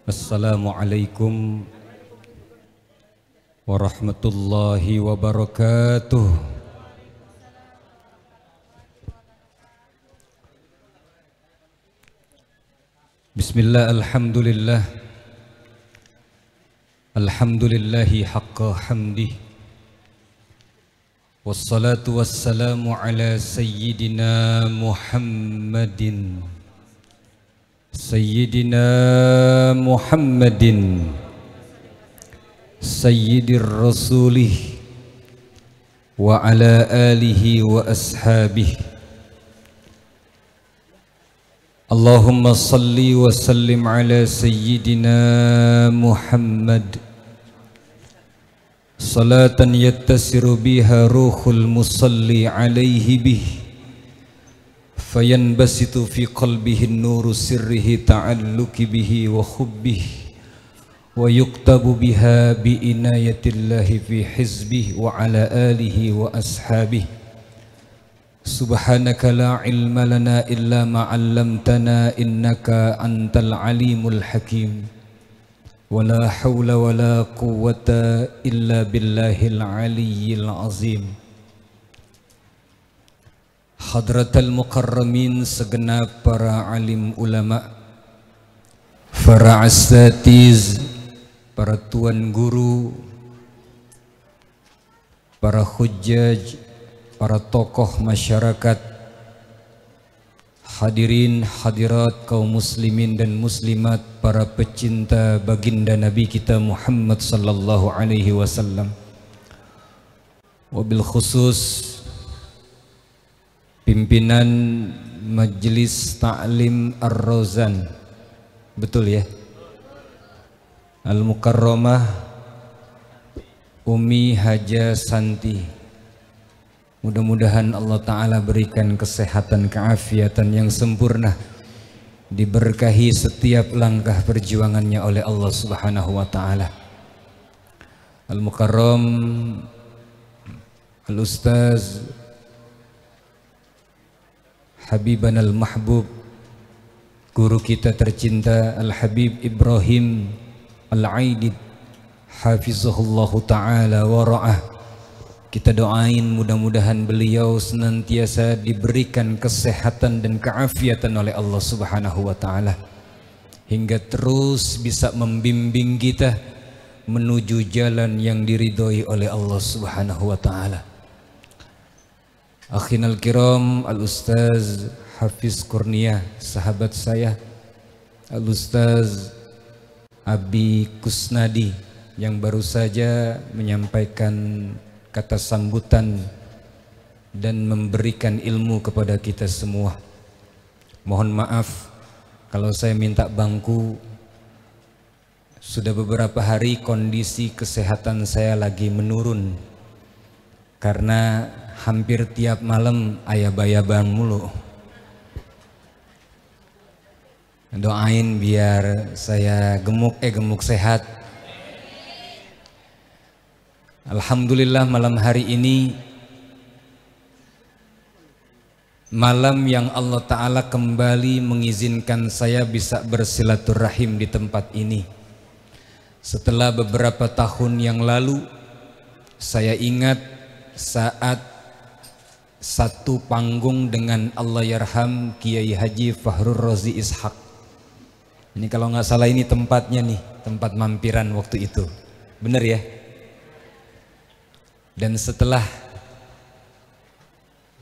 Assalamualaikum warahmatullahi wabarakatuh. Bismillah, alhamdulillah. Alhamdulillahi haqqa hamdih. Wassalatu wassalamu ala sayyidina Muhammadin sayyidir rasulih wa ala alihi wa ashabih. Allahumma salli wa sallim ala sayyidina Muhammad salatan yattasiru biha ruhul musalli alaihi bih fayanbasitu fi qalbihi nuru sirrihi ta'alluki bihi wa khubbihi wa yuktabu biha bi inayatillahi fi hizbihi wa ala alihi wa ashabihi. Subhanaka la ilma lana illa ma 'allamtana innaka antal alimul hakim. Wala hawla wala quwwata illa billahil aliyyil azim. Hadratal mukarramin, segenap para alim ulama, para asatiz, para tuan guru, para hujjaj, para tokoh masyarakat, hadirin hadirat kaum muslimin dan muslimat, para pecinta baginda Nabi kita Muhammad sallallahu alaihi wasallam. Wabil khusus pimpinan Majelis Ta'lim Ar-Rauzan, betul ya? Al-Mukarramah Umi Haja Santi. Mudah-mudahan Allah Ta'ala berikan kesehatan, keafiatan yang sempurna, diberkahi setiap langkah perjuangannya oleh Allah Subhanahu wa Ta'ala. Al-Mukarram Al-Ustaz Habiban Al-Mahbub, guru kita tercinta Al-Habib Ibrahim Al-Aidid, hafizahullahu ta'ala wa ra'ah. Kita doain mudah-mudahan beliau senantiasa diberikan kesehatan dan keafiatan oleh Allah Subhanahu wa Ta'ala, hingga terus bisa membimbing kita menuju jalan yang diridhoi oleh Allah Subhanahu wa Ta'ala. Akhinal kiram, Al-Ustaz Hafiz Kurnia, sahabat saya Al-Ustaz Abi Kusnadi, yang baru saja menyampaikan kata sambutan dan memberikan ilmu kepada kita semua. Mohon maaf kalau saya minta bangku. Sudah beberapa hari kondisi kesehatan saya lagi menurun, karena hampir tiap malam ayab-ayaban mulu. Doain biar saya gemuk sehat. Alhamdulillah, malam hari ini malam yang Allah Ta'ala kembali mengizinkan saya bisa bersilaturahim di tempat ini. Setelah beberapa tahun yang lalu, saya ingat saat satu panggung dengan Allahyarham Kiai Haji Fahrur Razi Ishaq. Ini kalau nggak salah ini tempatnya nih, tempat mampiran waktu itu. Bener ya? Dan setelah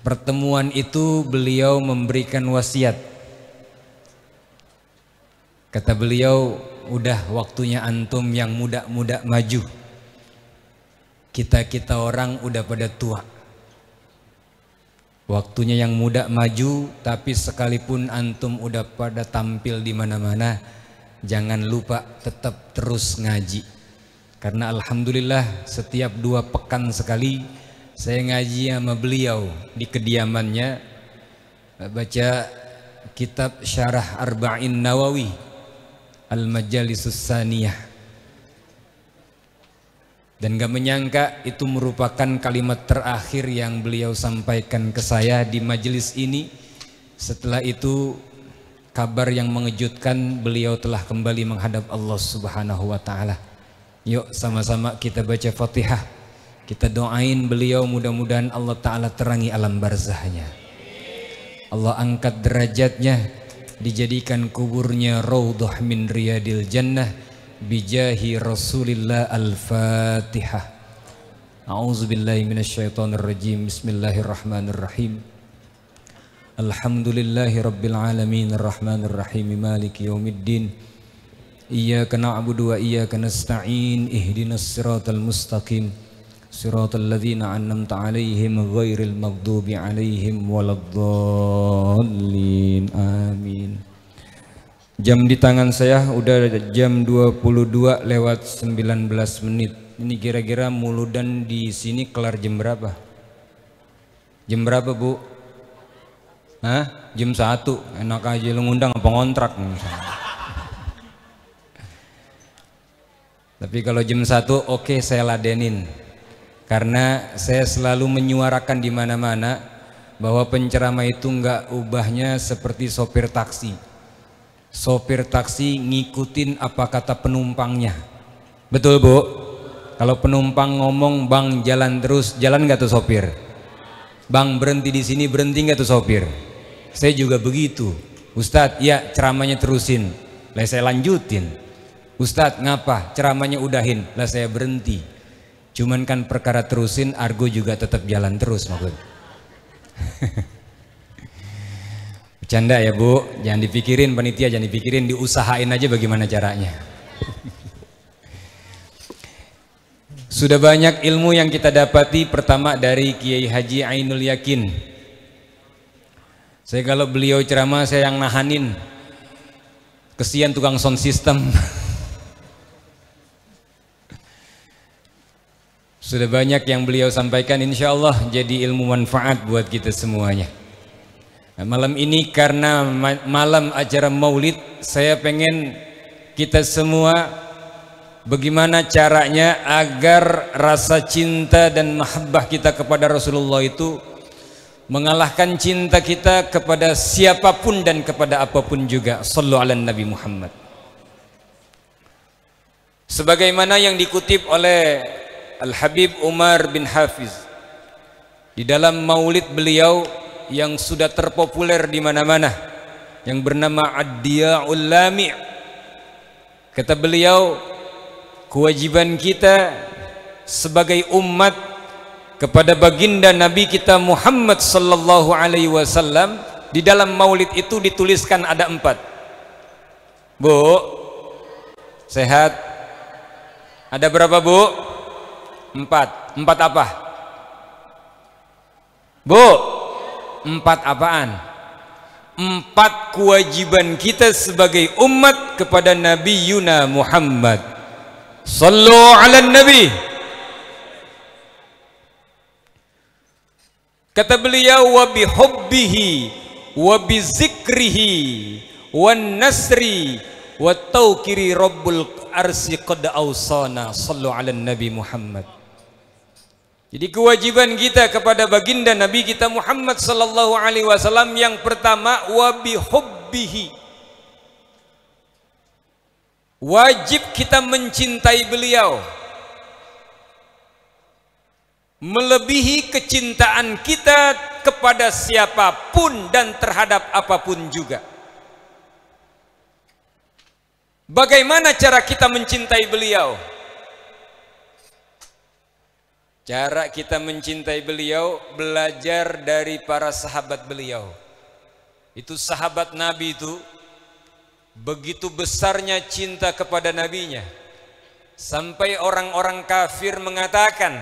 pertemuan itu beliau memberikan wasiat. Kata beliau, udah waktunya antum yang muda-muda maju. Kita orang udah pada tua. Waktunya yang muda maju, tapi sekalipun antum udah pada tampil di mana-mana, jangan lupa tetap terus ngaji. Karena alhamdulillah setiap 2 pekan sekali saya ngaji sama beliau di kediamannya, baca kitab Syarah Arba'in Nawawi Al-Majalisus Saniyah. Dan gak menyangka itu merupakan kalimat terakhir yang beliau sampaikan ke saya di majelis ini. Setelah itu kabar yang mengejutkan, beliau telah kembali menghadap Allah Subhanahu wa taala. Yuk sama-sama kita baca Fatihah. Kita doain beliau, mudah-mudahan Allah taala terangi alam barzahnya. Allah angkat derajatnya, dijadikan kuburnya raudhah min riyadil jannah bijahi Rasulillah. Al-Fatihah. A'udzubillahi minasyaitonir rajim. Bismillahirrahmanirrahim. Alhamdulillahi rabbil alamin arrahmanir rahim maliki yaumiddin. Iyyaka na'budu wa iyyaka nasta'in. Ihdinas siratal mustaqim. Siratal ladzina an'amta 'alaihim ghairil maghdubi 'alaihim waladdallin. Amin. Jam di tangan saya udah jam 22 lewat 19 menit. Ini kira-kira muludan di sini kelar jam berapa? Jam berapa, Bu? Hah? Jam 1. Enak aja lu ngundang apa ngontrak misalnya. Tapi kalau jam 1 oke, saya ladenin. Karena saya selalu menyuarakan di mana-mana bahwa penceramah itu enggak ubahnya seperti sopir taksi. Sopir taksi ngikutin apa kata penumpangnya. Betul, Bu? Kalau penumpang ngomong, "Bang, jalan terus," jalan nggak tuh sopir? "Bang, berhenti di sini," berhenti nggak tuh sopir? Saya juga begitu. "Ustadz, ya ceramahnya terusin." Lah saya lanjutin. "Ustadz, ngapa? Ceramahnya udahin." Lah saya berhenti. Cuman kan perkara terusin, argo juga tetap jalan terus, maksud. Bercanda ya, Bu. Jangan dipikirin panitia, jangan dipikirin, diusahain aja bagaimana caranya. Sudah banyak ilmu yang kita dapati. Pertama dari Kiai Haji Ainul Yakin. Saya kalau beliau ceramah saya yang nahanin. Kesian tukang sound system. Sudah banyak yang beliau sampaikan, insya Allah jadi ilmu manfaat buat kita semuanya. Nah, malam ini karena malam acara maulid, saya pengen kita semua bagaimana caranya agar rasa cinta dan mahabbah kita kepada Rasulullah itu mengalahkan cinta kita kepada siapapun dan kepada apapun juga. Shallu ala Nabi Muhammad. Sebagaimana yang dikutip oleh Al-Habib Umar bin Hafiz di dalam maulid beliau yang sudah terpopuler di mana-mana, yang bernama Ad-Diya'ul Lami'. Kata beliau, kewajiban kita sebagai umat kepada baginda Nabi kita Muhammad sallallahu alaihi wasallam, di dalam maulid itu dituliskan ada 4. Bu, sehat? Ada berapa, Bu? 4. 4 apa? Bu, 4 apaan? 4 kewajiban kita sebagai umat kepada Nabi Yuna Muhammad. Sallu ala Nabi. Kata beliau, wa bihubbihi wa bizikrihi wan nasri wa tawkiri rabbul arsi qad awsana. Sallu ala Nabi Muhammad. Jadi kewajiban kita kepada baginda Nabi kita Muhammad sallallahu alaihi wasallam yang pertama, wa bihubbihi. Wajib kita mencintai beliau melebihi kecintaan kita kepada siapapun dan terhadap apapun juga. Bagaimana cara kita mencintai beliau? Cara kita mencintai beliau, belajar dari para sahabat beliau. Itu sahabat Nabi itu begitu besarnya cinta kepada nabinya, sampai orang-orang kafir mengatakan,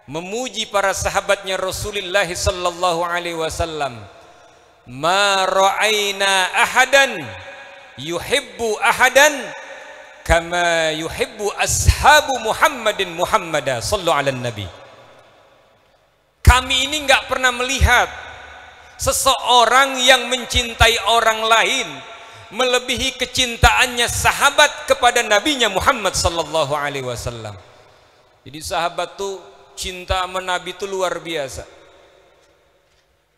memuji para sahabatnya Rasulullah sallallahu alaihi wasallam, ma ra'aina ahadan yuhibbu ahadan kama yuhibbu ashabu Muhammadin Muhammada. Sallu ala Nabi. Kami ini enggak pernah melihat seseorang yang mencintai orang lain melebihi kecintaannya sahabat kepada nabinya Muhammad sallallahu alaihi wasallam. Jadi sahabat tuh cinta sama Nabi itu luar biasa.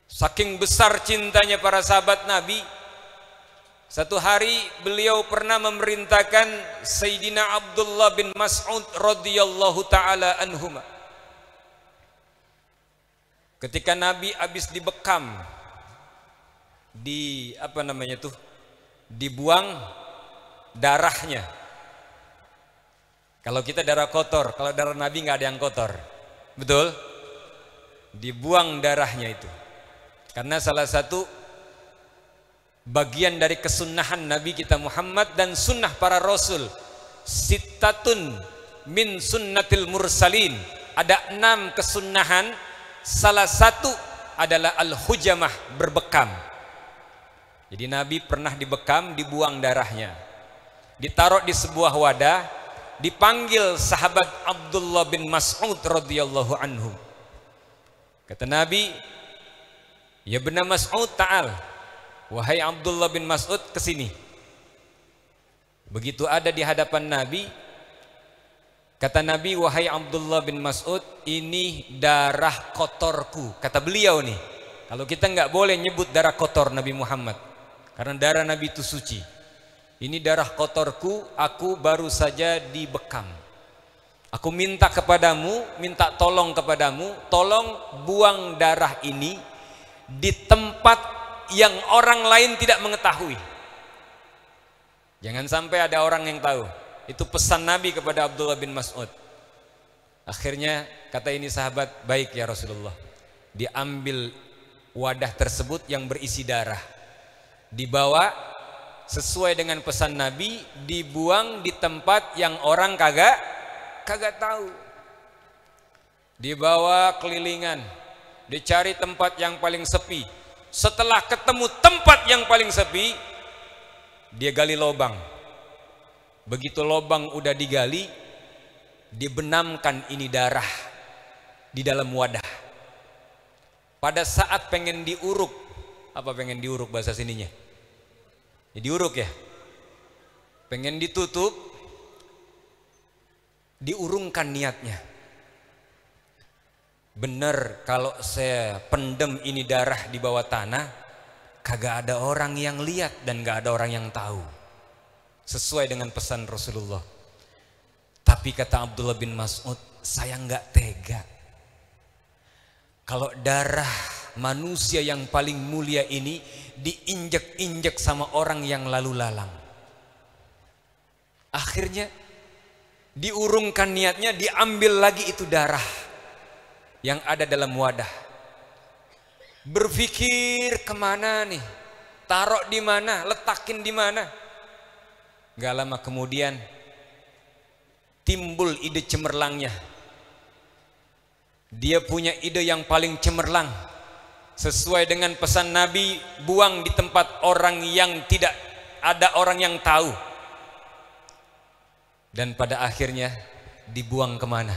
Saking besar cintanya para sahabat Nabi, Satu hari beliau pernah memerintahkan Sayyidina Abdullah bin Mas'ud radhiyallahu taala anhuma. Ketika Nabi habis dibekam, dibuang darahnya. Kalau kita darah kotor, kalau darah Nabi nggak ada yang kotor, betul? Dibuang darahnya itu, karena salah satu bagian dari kesunahan Nabi kita Muhammad dan sunnah para rasul, sittatun min sunnatil mursalin, ada 6 kesunahan. Salah satu adalah al-hujamah, berbekam. Jadi Nabi pernah dibekam, dibuang darahnya, ditaruh di sebuah wadah, dipanggil sahabat Abdullah bin Mas'ud radhiyallahu anhu. Kata Nabi, ya benar Mas'ud, ta'al, wahai Abdullah bin Mas'ud, kesini. Begitu ada di hadapan Nabi, kata Nabi, wahai Abdullah bin Mas'ud, ini darah kotorku. Kata beliau nih, kalau kita nggak boleh nyebut darah kotor Nabi Muhammad, karena darah Nabi itu suci. Ini darah kotorku, aku baru saja dibekam. Aku minta kepadamu, minta tolong kepadamu, tolong buang darah ini di tempat yang orang lain tidak mengetahui. Jangan sampai ada orang yang tahu. Itu pesan Nabi kepada Abdullah bin Mas'ud. Akhirnya kata ini sahabat, baik ya Rasulullah. Diambil wadah tersebut yang berisi darah, dibawa sesuai dengan pesan Nabi, dibuang di tempat yang orang kagak tahu. Dibawa kelilingan, dicari tempat yang paling sepi. Setelah ketemu tempat yang paling sepi, dia gali lubang. Begitu lubang udah digali, dibenamkan ini darah di dalam wadah. Pada saat pengen diuruk, apa pengen diuruk bahasa sininya? Ya, diuruk ya. Pengen ditutup, diurungkan niatnya. Bener kalau saya pendem ini darah di bawah tanah, kagak ada orang yang lihat dan gak ada orang yang tahu. Sesuai dengan pesan Rasulullah. Tapi kata Abdullah bin Mas'ud, saya nggak tega kalau darah manusia yang paling mulia ini diinjek-injek sama orang yang lalu lalang. Akhirnya diurungkan niatnya, diambil lagi itu darah yang ada dalam wadah. Berpikir kemana nih, taruh di mana, letakin di mana. Gak lama kemudian timbul ide cemerlangnya. Dia punya ide yang paling cemerlang. Sesuai dengan pesan Nabi, buang di tempat orang yang tidak ada orang yang tahu. Dan pada akhirnya dibuang kemana?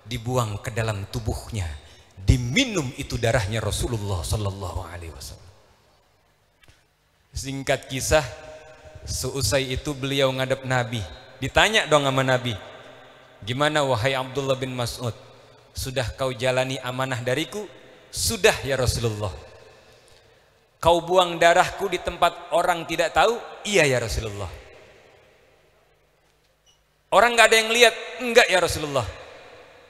Dibuang ke dalam tubuhnya. Diminum itu darahnya Rasulullah Sallallahu Alaihi Wasallam. Singkat kisah, seusai itu beliau ngadep Nabi. Ditanya dong sama Nabi, gimana wahai Abdullah bin Mas'ud, sudah kau jalani amanah dariku? Sudah ya Rasulullah. Kau buang darahku di tempat orang tidak tahu? Iya ya Rasulullah. Orang nggak ada yang lihat? Enggak ya Rasulullah.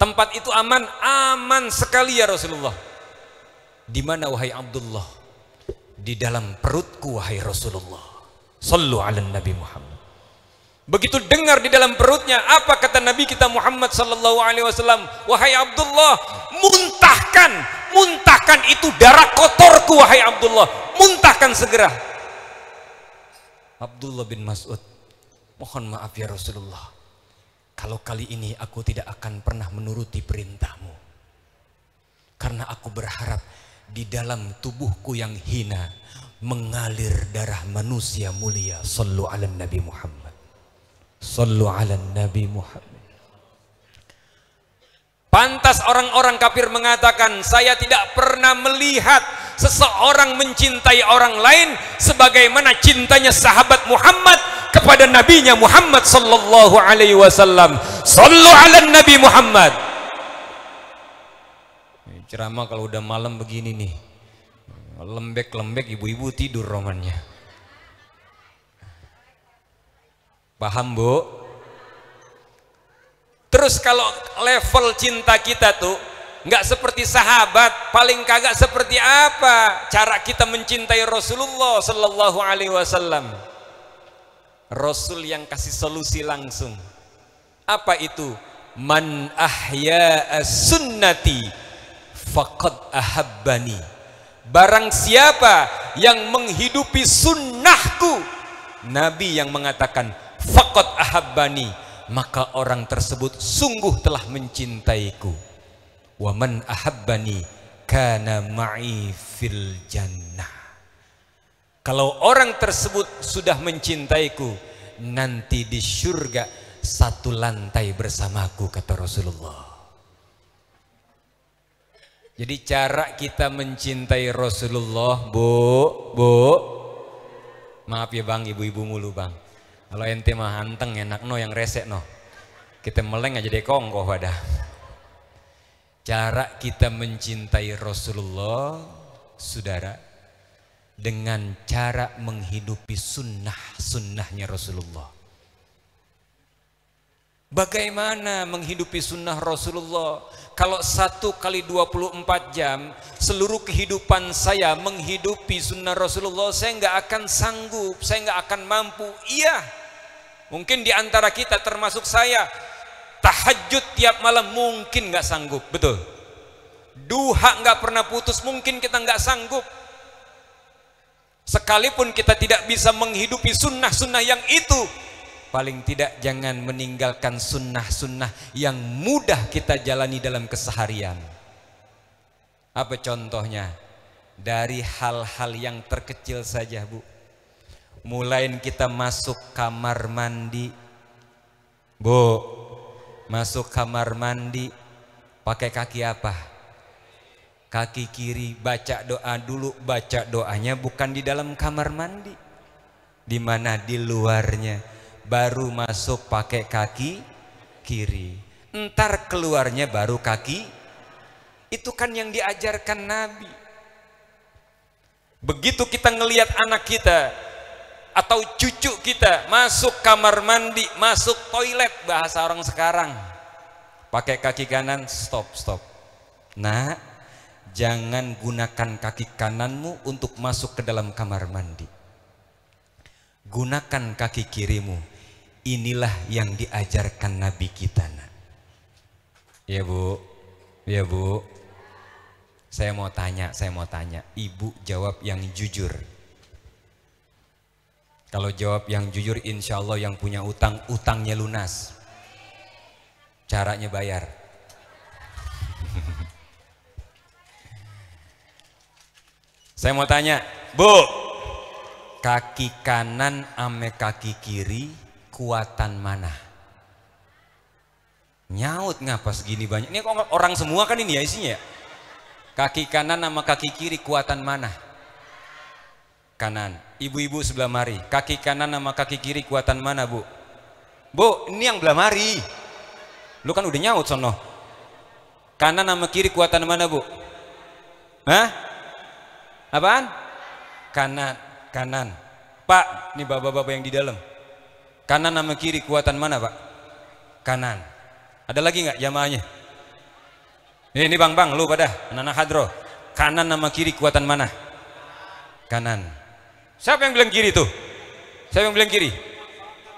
Tempat itu aman? Aman sekali ya Rasulullah. Di mana wahai Abdullah? Di dalam perutku wahai Rasulullah. Sallu ala Nabi Muhammad. Begitu dengar di dalam perutnya, apa kata Nabi kita Muhammad sallallahu alaihi wasallam? Wahai Abdullah, muntahkan itu darah kotorku wahai Abdullah. Muntahkan segera. Abdullah bin Mas'ud, mohon maaf ya Rasulullah, kalau kali ini aku tidak akan pernah menuruti perintahmu. Karena aku berharap di dalam tubuhku yang hina mengalir darah manusia mulia. Sallu ala Nabi Muhammad. Sallu ala Nabi Muhammad. Pantas orang-orang kafir mengatakan, saya tidak pernah melihat seseorang mencintai orang lain sebagaimana cintanya sahabat Muhammad kepada nabinya Muhammad sallallahu alaihi wasallam. Sallu ala Nabi Muhammad. Ceramah kalau udah malam begini nih, lembek-lembek ibu-ibu tidur romannya. Paham Bu? Terus kalau level cinta kita tuh nggak seperti sahabat, paling kagak seperti apa cara kita mencintai Rasulullah Sallallahu Alaihi Wasallam. Rasul yang kasih solusi langsung. Apa itu? Man ahya sunnati faqad ahabbani. Barang siapa yang menghidupi sunnahku, Nabi yang mengatakan faqad ahabbani, maka orang tersebut sungguh telah mencintaiku. Wa man ahabbani kana ma'i fil jannah. Kalau orang tersebut sudah mencintaiku, nanti di surga satu lantai bersamaku, kata Rasulullah. Jadi cara kita mencintai Rasulullah, Bu, maaf ya Bang, ibu-ibu mulu Bang. Kalau ente mah anteng enak no, yang resek no. Kita meleng aja deh kongkoh pada. Cara kita mencintai Rasulullah, saudara, dengan cara menghidupi sunnahnya Rasulullah. Bagaimana menghidupi sunnah Rasulullah? Kalau 1 kali 24 jam seluruh kehidupan saya menghidupi sunnah Rasulullah, saya nggak akan sanggup, saya nggak akan mampu. Iya, mungkin di antara kita termasuk saya, tahajud tiap malam mungkin nggak sanggup, betul. Duha nggak pernah putus, mungkin kita nggak sanggup. Sekalipun kita tidak bisa menghidupi sunnah-sunnah yang itu, paling tidak jangan meninggalkan sunnah-sunnah yang mudah kita jalani dalam keseharian. Apa contohnya? Dari hal-hal yang terkecil saja Bu. Mulain kita masuk kamar mandi, Bu, masuk kamar mandi pakai kaki apa? Kaki kiri. Baca doa dulu. Baca doanya bukan di dalam kamar mandi. Di mana? Di luarnya. Baru masuk pakai kaki kiri, entar keluarnya baru kaki. Itu kan yang diajarkan Nabi. Begitu kita ngelihat anak kita atau cucu kita masuk kamar mandi, masuk toilet, bahasa orang sekarang, pakai kaki kanan, stop. Nah, jangan gunakan kaki kananmu untuk masuk ke dalam kamar mandi. Gunakan kaki kirimu. Inilah yang diajarkan Nabi kita. Ya Bu, ya Bu. Saya mau tanya. Ibu jawab yang jujur. Kalau jawab yang jujur, insya Allah yang punya utang, utangnya lunas. Caranya bayar. Saya mau tanya, Bu, kaki kanan ame kaki kiri, kuatan mana? Nyaut ngapa segini banyak? Ini kok orang semua kan ini ya isinya. Kaki kanan sama kaki kiri kuatan mana? Kanan. Ibu-ibu sebelah mari. Kaki kanan sama kaki kiri kuatan mana Bu? Bu, ini yang belah mari. Lu kan udah nyaut sono. Kanan sama kiri kuatan mana Bu? Hah? Apaan? Kanan. Pak, ini bapak-bapak yang di dalam. Kanan sama kiri kuatan mana Pak? Kanan. Ada lagi nggak jamaahnya? Ini bang, lu pada anak-anak hadro. Kanan sama kiri kuatan mana? Kanan. Siapa yang bilang kiri tuh? Siapa yang bilang kiri?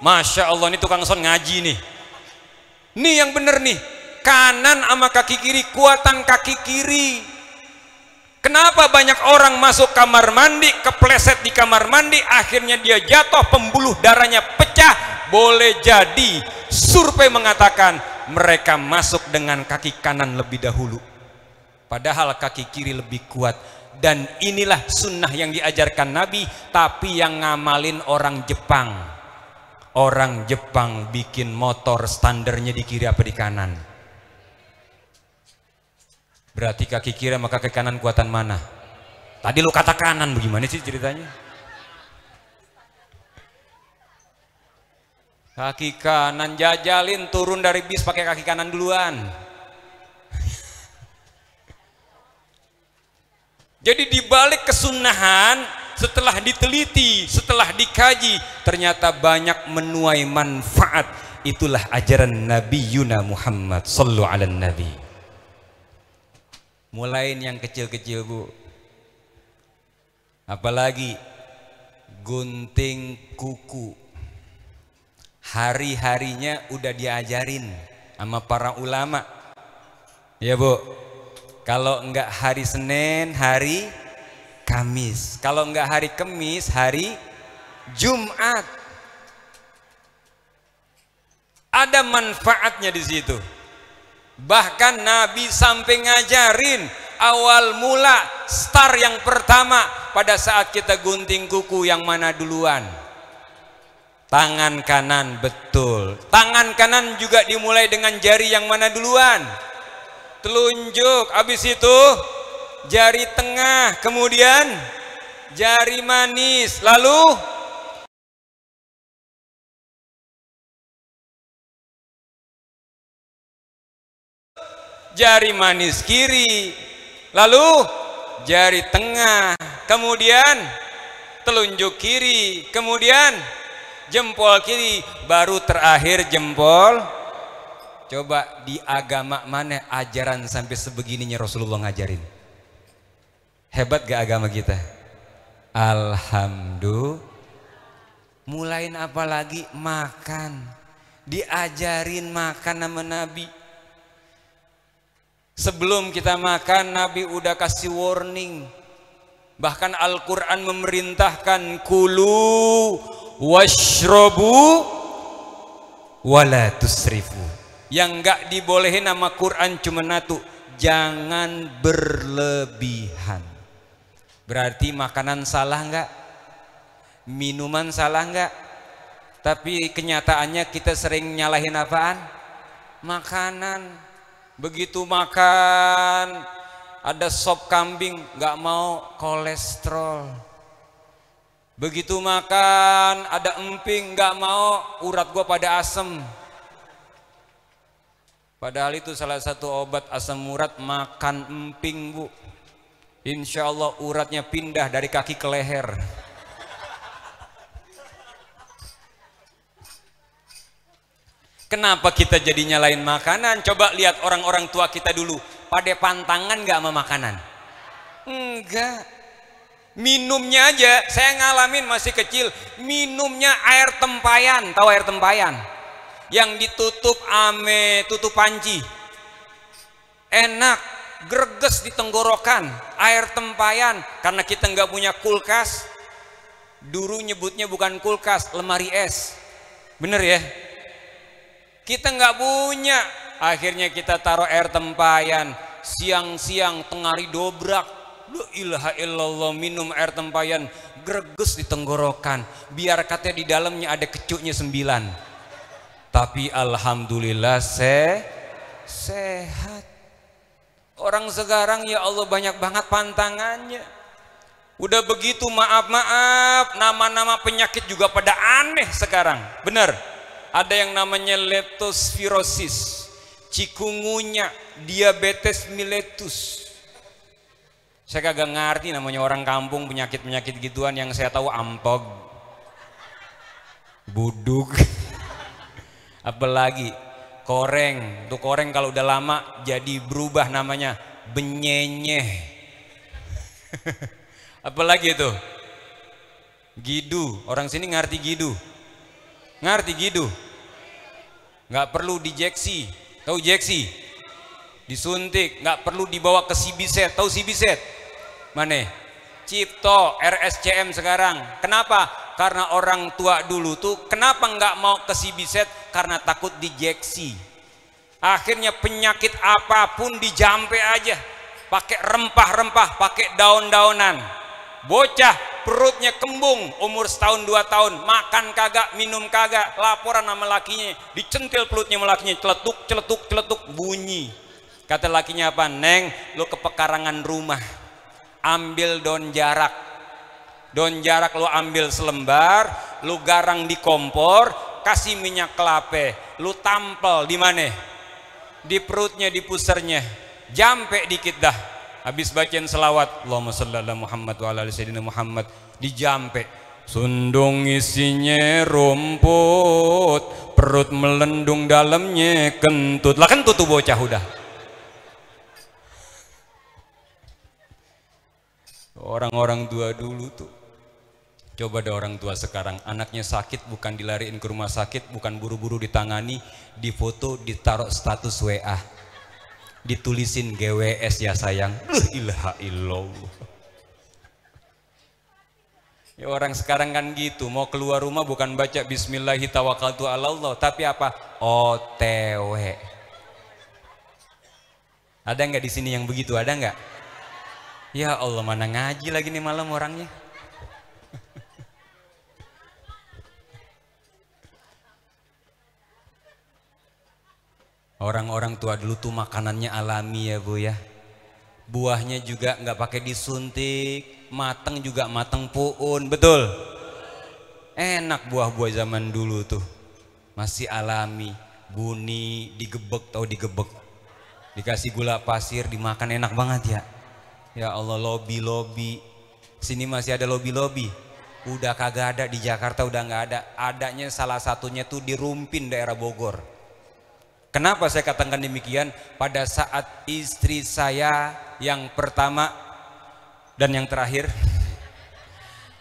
Masya Allah, ini tukang son ngaji nih. Nih yang bener nih. Kanan sama kaki kiri, kuatan kaki kiri. Kenapa banyak orang masuk kamar mandi, kepleset di kamar mandi, akhirnya dia jatuh, pembuluh darahnya pecah? Boleh jadi survei mengatakan mereka masuk dengan kaki kanan lebih dahulu, padahal kaki kiri lebih kuat. Dan inilah sunnah yang diajarkan Nabi, tapi yang ngamalin orang Jepang. Orang Jepang bikin motor standarnya di kiri apa di kanan? Berarti kaki kiri sama kaki kanan kuatan mana? Tadi lu kata kanan, bagaimana sih ceritanya? Kaki kanan, jajalin turun dari bis pakai kaki kanan duluan. Jadi dibalik kesunahan, setelah diteliti, setelah dikaji, ternyata banyak menuai manfaat. Itulah ajaran Nabi Yuna Muhammad sallallahu alaihi nabi. Mulain yang kecil-kecil, Bu. Apalagi gunting kuku. Hari-harinya udah diajarin sama para ulama. Ya, Bu. Kalau enggak hari Senin, hari Kamis. Kalau enggak hari Kamis, hari Jumat. Ada manfaatnya di situ. Bahkan Nabi sampai ngajarin awal mula start yang pertama pada saat kita gunting kuku yang mana duluan? Tangan kanan, betul. Tangan kanan juga dimulai dengan jari yang mana duluan? Telunjuk, habis itu jari tengah, kemudian jari manis, lalu jari manis kiri, lalu jari tengah, kemudian telunjuk kiri, kemudian jempol kiri, baru terakhir jempol. Coba di agama mana ajaran sampai sebegininya Rasulullah ngajarin? Hebat gak agama kita? Alhamdulillah. Mulain apa lagi? Makan. Diajarin makan sama Nabi. Sebelum kita makan, Nabi udah kasih warning. Bahkan Al-Quran memerintahkan kulu washrobu wala tusrifu. Yang enggak dibolehin sama Quran cuma satu, jangan berlebihan. Berarti makanan salah enggak? Minuman salah enggak? Tapi kenyataannya kita sering nyalahin apaan? Makanan. Begitu makan ada sop kambing, nggak mau, kolesterol. Begitu makan ada emping, nggak mau, urat gua pada asem. Padahal itu salah satu obat asam urat, makan emping, Bu. Insya Allah uratnya pindah dari kaki ke leher. Kenapa kita jadi nyalain makanan? Coba lihat orang-orang tua kita dulu, pada pantangan nggak sama makanan? Enggak. Minumnya aja, saya ngalamin masih kecil, minumnya air tempayan. Tahu air tempayan? Yang ditutup ame tutup panci. Enak, greges di tenggorokan. Air tempayan. Karena kita nggak punya kulkas, dulu nyebutnya bukan kulkas, lemari es. Bener ya? Kita nggak punya, akhirnya kita taruh air tempayan. Siang-siang tengari dobrak, la ilaha illallah, minum air tempayan, greges di tenggorokan. Biar katanya di dalamnya ada kecunya 9. Tapi alhamdulillah sehat. Orang sekarang ya Allah banyak banget pantangannya. Udah begitu maaf-maaf, nama-nama penyakit juga pada aneh sekarang. Bener. Ada yang namanya leptospirosis, cikungunya, diabetes mellitus. Saya kagak ngerti namanya orang kampung penyakit-penyakit gituan. Yang saya tahu ampog, buduk, apalagi koreng. Tuh koreng kalau udah lama jadi berubah namanya benyenyeh. Apalagi itu gidu. Orang sini ngerti gidu? Ngerti gidu? Nggak perlu dijeksi. Tahu jeksi? Disuntik, nggak perlu dibawa ke Sibiset. Tahu Sibiset? Mana? Cipto, RSCM sekarang. Kenapa? Karena orang tua dulu tuh kenapa nggak mau ke Sibiset? Karena takut dijeksi. Akhirnya penyakit apapun dijampe aja, pakai rempah-rempah, pakai daun-daunan. Bocah perutnya kembung, umur setahun 2 tahun, makan kagak, minum kagak, laporan sama lakinya, dicentil perutnya sama lakinya, celetuk celetuk celetuk bunyi. Kata lakinya apa? Neng, lu ke pekarangan rumah, ambil daun jarak. Daun jarak lu ambil selembar, lu garang di kompor, kasih minyak kelapa, lu tampel di mana? Di perutnya, di pusernya, jampe dikit dah. habis bacain selawat Allahumma sholli ala Muhammad wa ala ali sayyidina Muhammad, dijampe sundung isinya rumput, perut melendung dalamnya kentut. Lah kentut tuh bocah udah. Orang-orang tua dulu tuh. Coba ada orang tua sekarang, anaknya sakit bukan dilariin ke rumah sakit, bukan buru-buru ditangani, difoto, ditaruh status WA, ditulisin GWS ya sayang. Ilaha illallah. Ya orang sekarang kan gitu, mau keluar rumah bukan baca bismillahi tawakkaltu ala Allah, tapi apa? OTW. Ada nggak di sini yang begitu? Ada nggak? Ya Allah, mana ngaji lagi nih malam orangnya. Orang-orang tua dulu tuh makanannya alami ya Bu ya. Buahnya juga nggak pakai disuntik, mateng juga mateng puun, betul. Enak buah-buah zaman dulu tuh, masih alami, buni, digebek, tahu digebek, dikasih gula pasir, dimakan enak banget ya. Ya Allah, lobi-lobi, sini masih ada lobi-lobi, udah kagak ada di Jakarta, udah nggak ada. Adanya salah satunya tuh di Rumpin daerah Bogor. Kenapa saya katakan demikian? Pada saat istri saya yang pertama dan yang terakhir,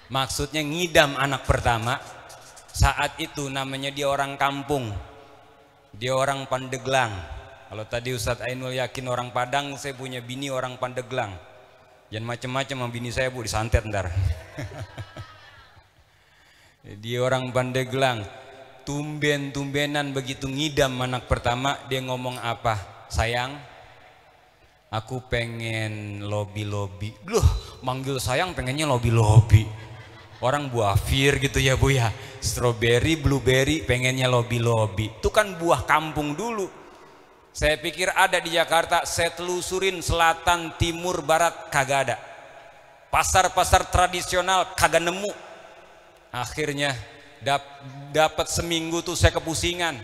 maksudnya ngidam anak pertama, saat itu namanya dia orang kampung, dia orang Pandeglang. Kalau tadi Ustadz Ainul yakin orang Padang, saya punya bini orang Pandeglang. Jangan macem-macem sama bini saya Bu, disantet ntar. Dia orang Pandeglang. Tumben-tumbenan begitu ngidam anak pertama, dia ngomong apa? Sayang, aku pengen lobi-lobi. Loh, manggil sayang pengennya lobi-lobi. Orang buah fir gitu ya Bu ya. Strawberry, blueberry pengennya lobi-lobi. Itu kan buah kampung dulu. Saya pikir ada di Jakarta, saya telusurin selatan, timur, barat, kagak ada. Pasar-pasar tradisional kagak nemu. Akhirnya dapat seminggu tuh saya kepusingan.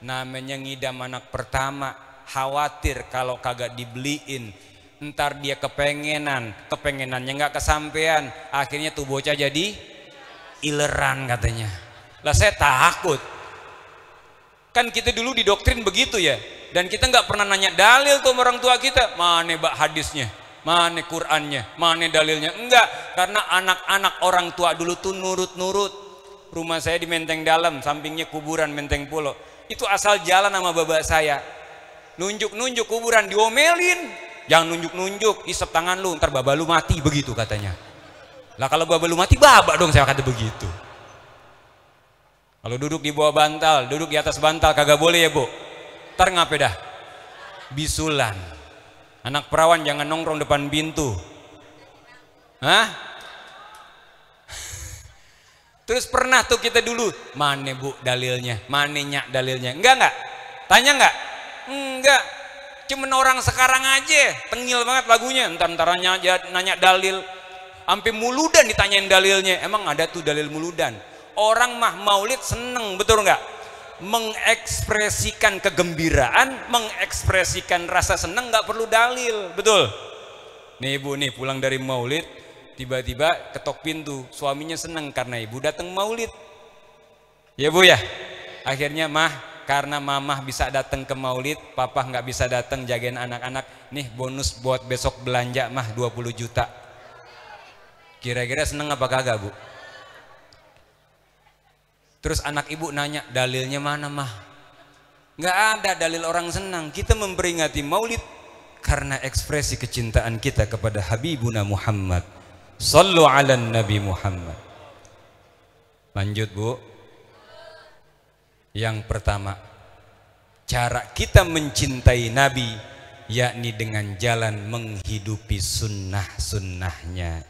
Namanya ngidam anak pertama, khawatir kalau kagak dibeliin ntar dia kepengenannya nggak kesampean, akhirnya tuh bocah jadi ileran katanya. Lah saya takut, kan kita dulu didoktrin begitu ya, dan kita nggak pernah nanya dalil tuh orang tua kita, mana bak hadisnya, mana Qurannya, mana dalilnya, enggak. Karena anak-anak orang tua dulu tuh nurut-nurut. Rumah saya di Menteng Dalam, sampingnya kuburan Menteng Pulo. Itu asal jalan sama bapak saya, nunjuk-nunjuk kuburan, diomelin. Jangan nunjuk-nunjuk, isep tangan lu, ntar baba lu mati, begitu katanya. Lah kalau baba lu mati, baba dong, saya kata begitu. Kalau duduk di bawah bantal, duduk di atas bantal, kagak boleh ya Bu. Ntar ngapain dah? Bisulan. Anak perawan jangan nongkrong depan pintu. Hah? Terus pernah tuh kita dulu, mana Bu dalilnya, mana nyak dalilnya, enggak, tanya enggak, cuman orang sekarang aja, tengil banget lagunya, ntar nanya dalil, sampai muludan ditanyain dalilnya, emang ada tuh dalil muludan. Orang mah maulid seneng, betul enggak? Mengekspresikan kegembiraan, mengekspresikan rasa seneng, nggak perlu dalil, betul? Nih Ibu nih pulang dari maulid, tiba-tiba ketok pintu, suaminya seneng karena ibu datang maulid. Ya Bu ya. Akhirnya mah, karena mamah bisa datang ke maulid, papa nggak bisa datang jagain anak-anak. Nih bonus buat besok belanja mah 20 juta. Kira-kira seneng apa kagak Bu? Terus anak ibu nanya, dalilnya mana mah? Nggak ada dalil orang senang. Kita memperingati maulid karena ekspresi kecintaan kita kepada Habibuna Muhammad. Sallu ala Nabi Muhammad. Lanjut Bu. Yang pertama, cara kita mencintai Nabi yakni dengan jalan menghidupi sunnah-sunnahnya.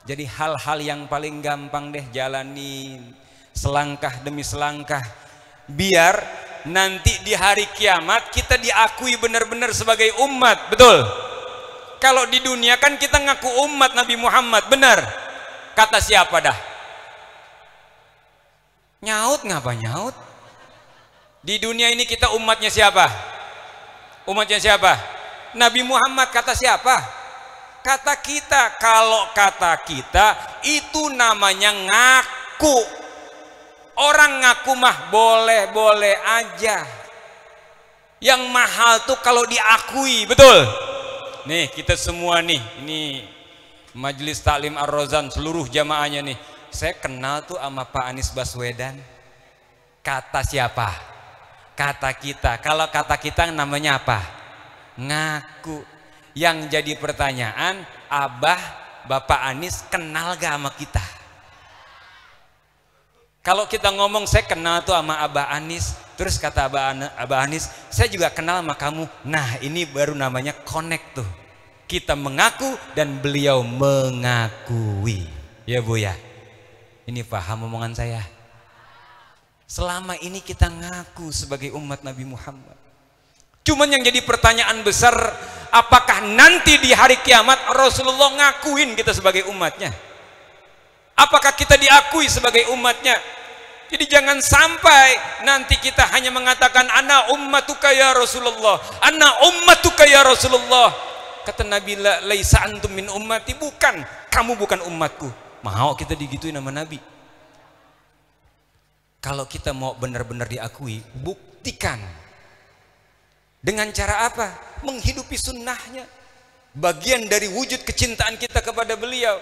Jadi hal-hal yang paling gampang deh jalanin, selangkah demi selangkah, biar nanti di hari kiamat kita diakui benar-benar sebagai umat. Betul? Kalau di dunia kan kita ngaku umat Nabi Muhammad, benar? Kata siapa dah? Nyaut ngapa nyaut? Di dunia ini kita umatnya siapa? Umatnya siapa? Nabi Muhammad kata siapa? Kata kita. Kalau kata kita itu namanya ngaku. Orang ngaku mah boleh-boleh aja. Yang mahal tuh kalau diakui, betul? Nih kita semua nih, ini Majelis Taklim Ar-Rozan seluruh jamaahnya nih. Saya kenal tuh sama Pak Anies Baswedan. Kata siapa? Kata kita. Kalau kata kita namanya apa? Ngaku. Yang jadi pertanyaan, Abah, Bapak Anies kenal gak sama kita? Kalau kita ngomong saya kenal tuh sama Abah Anies, terus kata Abah Anies, saya juga kenal sama kamu. Nah ini baru namanya connect tuh. Kita mengaku dan beliau mengakui. Ya Bu ya. Ini paham omongan saya? Selama ini kita ngaku sebagai umat Nabi Muhammad. Cuman yang jadi pertanyaan besar, apakah nanti di hari kiamat Rasulullah ngakuin kita sebagai umatnya? Apakah kita diakui sebagai umatnya? Jadi jangan sampai nanti kita hanya mengatakan ana ummatuka ya Rasulullah, ana ummatuka ya Rasulullah. Kata Nabi, laisa antum min ummati, bukan, kamu bukan umatku. Mau kita digituin sama Nabi? Kalau kita mau benar-benar diakui, buktikan. Dengan cara apa? Menghidupi sunnahnya. Bagian dari wujud kecintaan kita kepada beliau.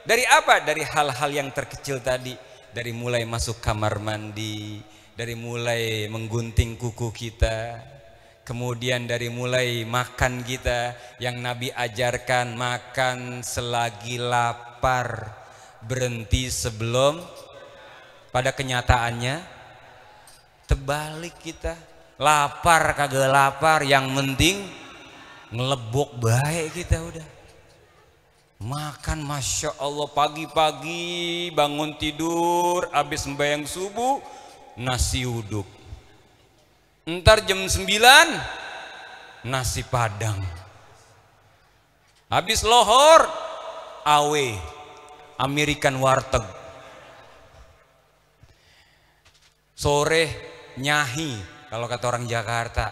Dari apa? Dari hal-hal yang terkecil tadi. Dari mulai masuk kamar mandi, dari mulai menggunting kuku kita, kemudian dari mulai makan kita, yang Nabi ajarkan makan selagi lapar, berhenti sebelum. Pada kenyataannya terbalik kita, lapar kagak lapar, yang penting ngelebok baik kita udah. Makan Masya Allah pagi-pagi bangun tidur, habis sembahyang subuh nasi uduk. Ntar jam 9 nasi padang. Habis lohor awe American warteg. Sore nyahi kalau kata orang Jakarta.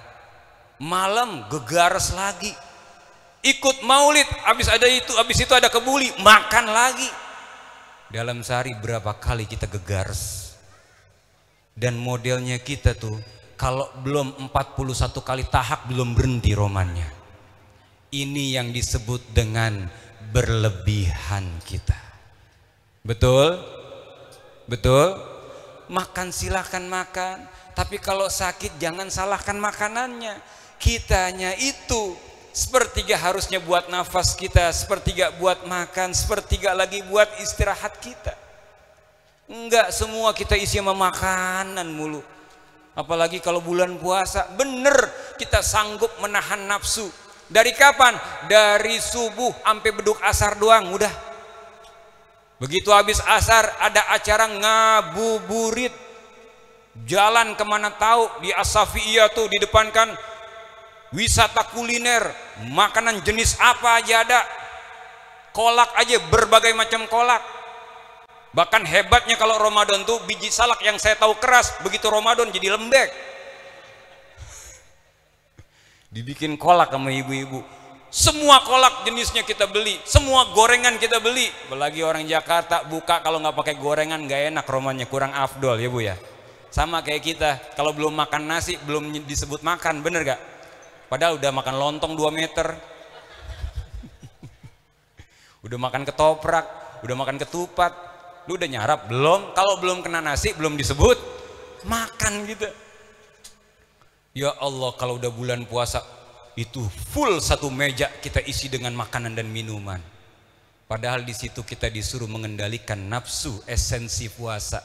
Malam gegares lagi. Ikut maulid, habis itu ada kebuli, makan lagi. Dalam sehari berapa kali kita gegares. Dan modelnya kita tuh kalau belum 41 kali tahak belum berhenti romannya. Ini yang disebut dengan berlebihan kita. Betul? Betul? Makan silahkan makan, tapi kalau sakit jangan salahkan makanannya. Kitanya itu sepertiga harusnya buat nafas kita, sepertiga buat makan, sepertiga lagi buat istirahat kita. Enggak semua kita isi sama makanan mulu. Apalagi kalau bulan puasa, bener kita sanggup menahan nafsu. Dari kapan? Dari subuh sampai beduk asar doang udah. Begitu habis asar ada acara ngabuburit, jalan kemana tahu, di As-Safiyah tuh di depan kan wisata kuliner, makanan jenis apa aja ada, kolak aja berbagai macam kolak. Bahkan hebatnya kalau Ramadan tuh biji salak yang saya tahu keras, begitu Ramadan jadi lembek. Dibikin kolak sama ibu-ibu. Semua kolak jenisnya kita beli, semua gorengan kita beli. Apalagi orang Jakarta buka kalau nggak pakai gorengan nggak enak, romannya kurang afdol ya Bu ya. Sama kayak kita, kalau belum makan nasi belum disebut makan, bener gak? Padahal udah makan lontong 2 meter, udah makan ketoprak, udah makan ketupat, lu udah nyarap belum? Kalau belum kena nasi belum disebut makan gitu. Ya Allah, kalau udah bulan puasa itu full satu meja kita isi dengan makanan dan minuman. Padahal di situ kita disuruh mengendalikan nafsu, esensi puasa.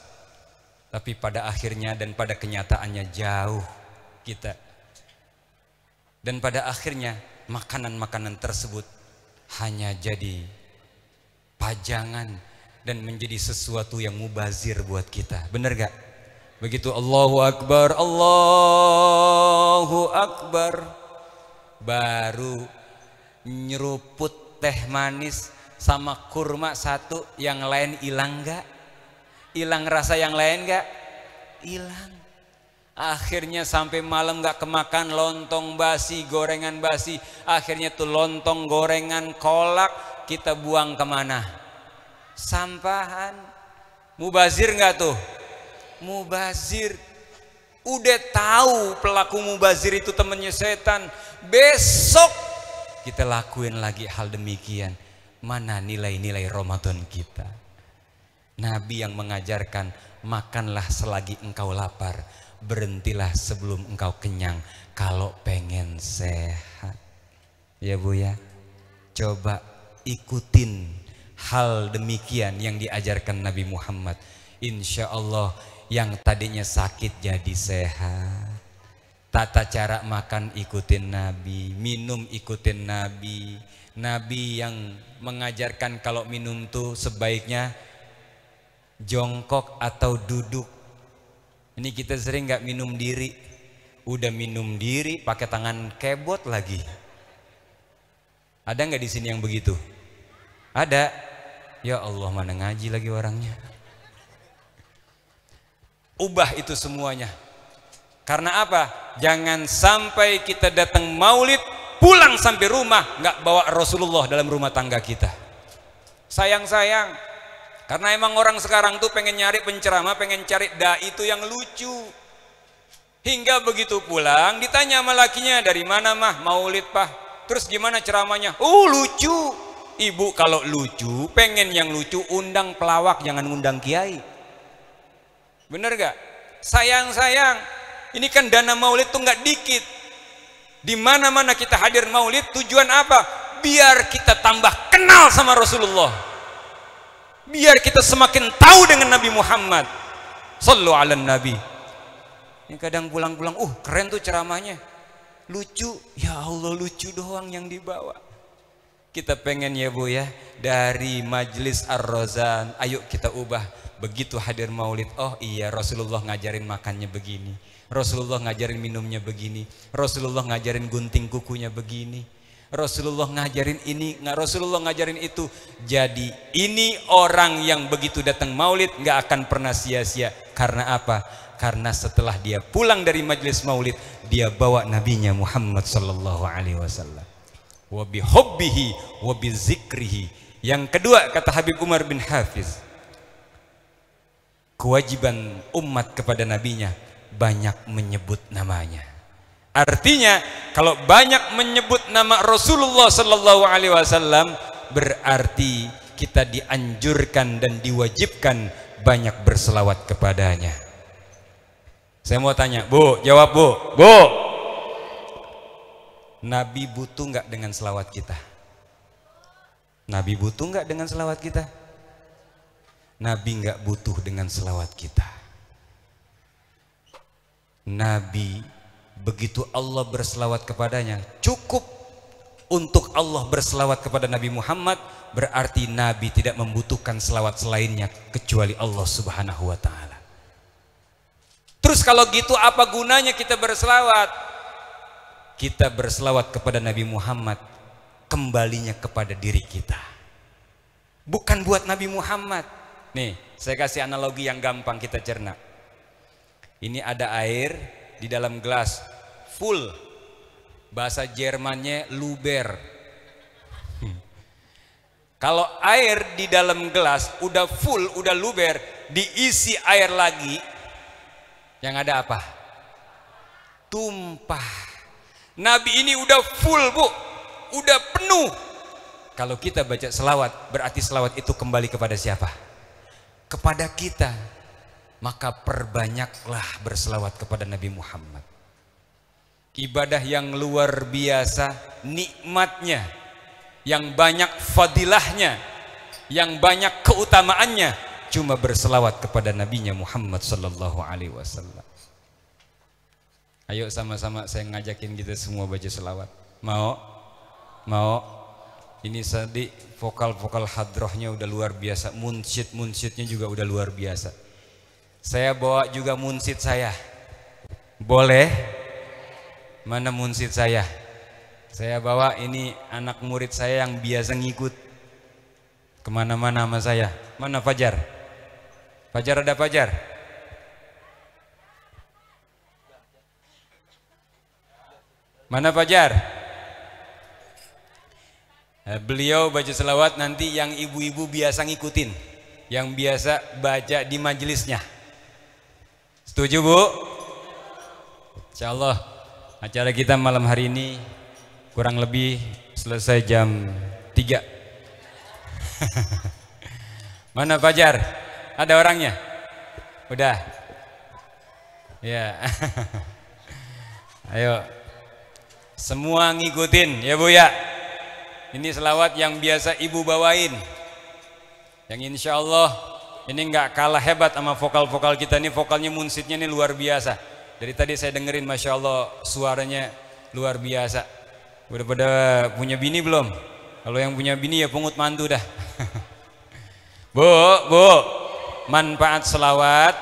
Tapi pada akhirnya dan pada kenyataannya jauh kita. Dan pada akhirnya makanan-makanan tersebut hanya jadi pajangan dan menjadi sesuatu yang mubazir buat kita. Bener gak? Begitu Allahu Akbar, Allahu Akbar, baru nyeruput teh manis sama kurma satu, yang lain hilang gak? Hilang rasa yang lain gak? Hilang. Akhirnya sampai malam gak kemakan lontong basi, gorengan basi. Akhirnya tuh lontong, gorengan, kolak kita buang kemana? Sampahan. Mubazir gak tuh? Mubazir. Udah tahu pelaku mubazir itu temannya setan. Besok kita lakuin lagi hal demikian. Mana nilai-nilai Ramadan kita? Nabi yang mengajarkan, makanlah selagi engkau lapar, berhentilah sebelum engkau kenyang kalau pengen sehat. Ya Bu ya, coba ikutin hal demikian yang diajarkan Nabi Muhammad. Insya Allah yang tadinya sakit jadi sehat. Tata cara makan ikutin Nabi, minum ikutin Nabi. Nabi yang mengajarkan kalau minum tuh sebaiknya jongkok atau duduk. Ini kita sering nggak minum diri. Udah minum diri pakai tangan kebot lagi. Ada nggak di sini yang begitu? Ada. Ya Allah, mana ngaji lagi orangnya. Ubah itu semuanya. Karena apa? Jangan sampai kita datang maulid, pulang sampai rumah nggak bawa Rasulullah dalam rumah tangga kita. Sayang-sayang, karena emang orang sekarang tuh pengen nyari penceramah, pengen cari dai itu yang lucu. Hingga begitu pulang ditanya sama lakinya, dari mana mah? Maulid Pak. Terus gimana ceramahnya? Oh lucu. Ibu kalau lucu, pengen yang lucu, undang pelawak, jangan undang kiai. Bener gak? Sayang-sayang, ini kan dana maulid tuh nggak dikit. Di mana-mana kita hadir maulid, tujuan apa? Biar kita tambah kenal sama Rasulullah. Biar kita semakin tahu dengan Nabi Muhammad. Sallu ala Nabi. Ini kadang pulang-pulang, keren tuh ceramahnya. Lucu, ya Allah lucu doang yang dibawa. Kita pengen ya Bu ya, dari Majelis Ar-Rozan, ayo kita ubah. Begitu hadir maulid, oh iya Rasulullah ngajarin makannya begini, Rasulullah ngajarin minumnya begini, Rasulullah ngajarin gunting kukunya begini, Rasulullah ngajarin ini, Rasulullah ngajarin itu. Jadi ini orang yang begitu datang maulid nggak akan pernah sia-sia. Karena apa? Karena setelah dia pulang dari majelis maulid, dia bawa nabinya Muhammad sallallahu alaihi wasallam. Wa bihubbihi wa bizikrihi. Yang kedua kata Habib Umar bin Hafiz, kewajiban umat kepada nabinya banyak menyebut namanya. Artinya kalau banyak menyebut nama Rasulullah sallallahu alaihi wasallam, berarti kita dianjurkan dan diwajibkan banyak berselawat kepadanya. Saya mau tanya, Bu, jawab Bu. Bu, Nabi butuh nggak dengan selawat kita? Nabi butuh nggak dengan selawat kita? Nabi nggak butuh dengan selawat kita. Nabi begitu Allah berselawat kepadanya, cukup untuk Allah berselawat kepada Nabi Muhammad, berarti Nabi tidak membutuhkan selawat selainnya kecuali Allah Subhanahu wa ta'ala. Terus kalau gitu apa gunanya kita berselawat? Kita berselawat kepada Nabi Muhammad kembalinya kepada diri kita, bukan buat Nabi Muhammad. Nih, saya kasih analogi yang gampang kita cerna. Ini ada air di dalam gelas full. Bahasa Jermannya luber. Kalau air di dalam gelas udah full, udah luber, diisi air lagi, yang ada apa? Tumpah. Nabi ini udah full Bu, udah penuh. Kalau kita baca selawat, berarti selawat itu kembali kepada siapa? Kepada kita. Maka perbanyaklah berselawat kepada Nabi Muhammad. Ibadah yang luar biasa nikmatnya, yang banyak fadilahnya, yang banyak keutamaannya, cuma berselawat kepada nabinya Muhammad sallallahu alaihi wasallam. Ayo sama-sama saya ngajakin kita semua baca selawat. Mau? Mau? Ini tadi vokal-vokal hadrohnya udah luar biasa, munsyid-munsyidnya juga udah luar biasa. Saya bawa juga munsyid saya. Boleh? Mana munsyid saya? Saya bawa ini anak murid saya yang biasa ngikut kemana-mana sama saya. Mana Fajar? Fajar ada Fajar? Mana Fajar? Beliau baca selawat, nanti yang ibu-ibu biasa ngikutin, yang biasa baca di majelisnya. Setuju Bu? Insya Allah acara kita malam hari ini kurang lebih selesai jam 3. Mana Fajar? Ada orangnya? Udah? Ya. Ayo semua ngikutin ya Bu ya. Ini selawat yang biasa ibu bawain, yang insya Allah ini nggak kalah hebat sama vokal-vokal kita. Ini vokalnya munsitnya ini luar biasa. Dari tadi saya dengerin, Masya Allah suaranya luar biasa. Udah pada punya bini belum? Kalau yang punya bini ya pungut mantu dah. Bu, manfaat selawat